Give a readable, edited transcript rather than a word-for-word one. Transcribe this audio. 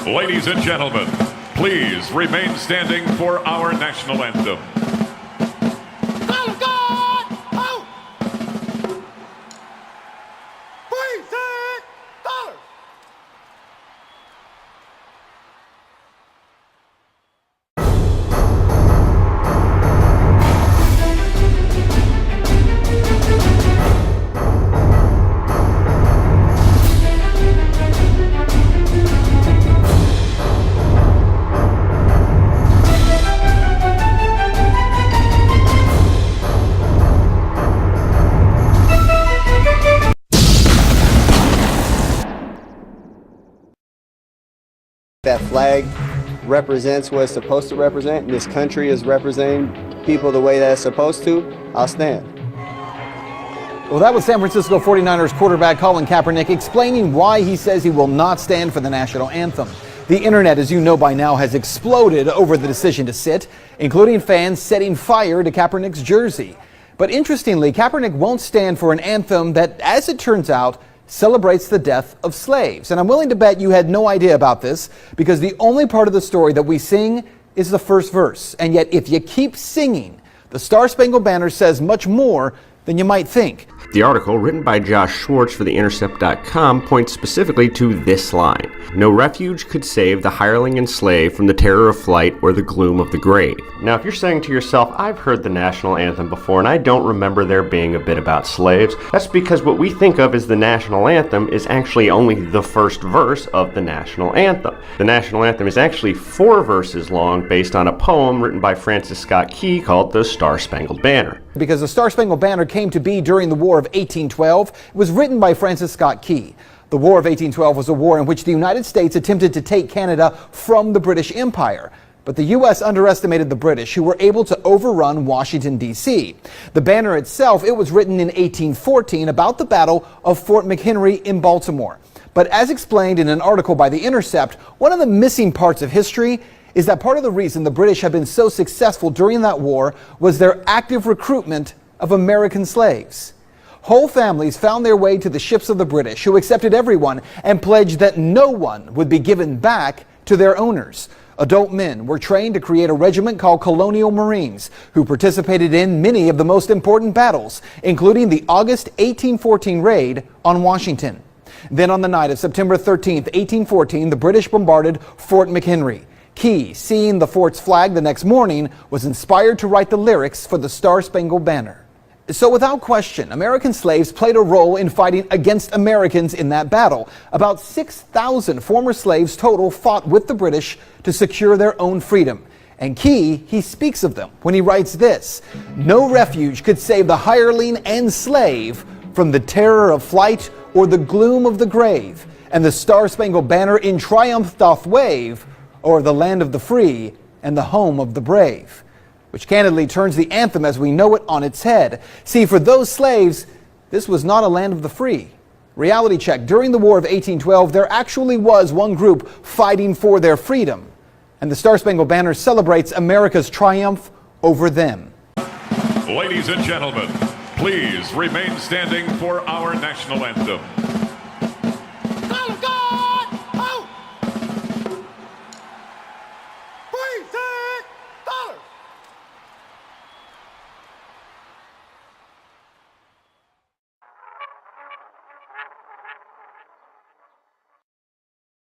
Ladies and gentlemen, please remain standing for our national anthem. That flag represents what it's supposed to represent, and this country is representing people the way that it's supposed to, I'll stand. Well, that was San Francisco 49ers quarterback Colin Kaepernick explaining why he says he will not stand for the national anthem. The internet, as you know by now, has exploded over the decision to sit, including fans setting fire to Kaepernick's jersey. But interestingly, Kaepernick won't stand for an anthem that, as it turns out, celebrates the death of slaves. And I'm willing to bet you had no idea about this, because the only part of the story that we sing is the first verse. And yet, if you keep singing, the Star-Spangled Banner says much more than you might think. The article, written by Josh Schwartz for TheIntercept.com, points specifically to this line: "No refuge could save the hireling and slave from the terror of flight or the gloom of the grave." Now, if you're saying to yourself, I've heard the national anthem before and I don't remember there being a bit about slaves, that's because what we think of as the national anthem is actually only the first verse of the national anthem. The national anthem is actually 4 verses long, based on a poem written by Francis Scott Key called the Star-Spangled Banner. Because the Star-Spangled Banner came to be during the War of 1812, it was written by Francis Scott Key. The War of 1812 was a war in which the United States attempted to take Canada from the British Empire. But the U.S. underestimated the British, who were able to overrun Washington, D.C. The banner itself, it was written in 1814 about the Battle of Fort McHenry in Baltimore. But as explained in an article by The Intercept, one of the missing parts of history is that part of the reason the British have been so successful during that war was their active recruitment of American slaves. Whole families found their way to the ships of the British, who accepted everyone and pledged that no one would be given back to their owners. Adult men were trained to create a regiment called Colonial Marines, who participated in many of the most important battles, including the August 1814 raid on Washington. Then on the night of September 13, 1814, the British bombarded Fort McHenry. Key, seeing the fort's flag the next morning, was inspired to write the lyrics for the Star-Spangled Banner. So without question, American slaves played a role in fighting against Americans in that battle. About 6,000 former slaves total fought with the British to secure their own freedom. And Key, he speaks of them when he writes this: "No refuge could save the hireling and slave from the terror of flight or the gloom of the grave. And the Star-Spangled Banner in triumph doth wave o'er the land of the free and the home of the brave." Which candidly turns the anthem as we know it on its head. See, for those slaves, this was not a land of the free. Reality check: during the War of 1812, there actually was one group fighting for their freedom. And the Star-Spangled Banner celebrates America's triumph over them. Ladies and gentlemen, please remain standing for our national anthem.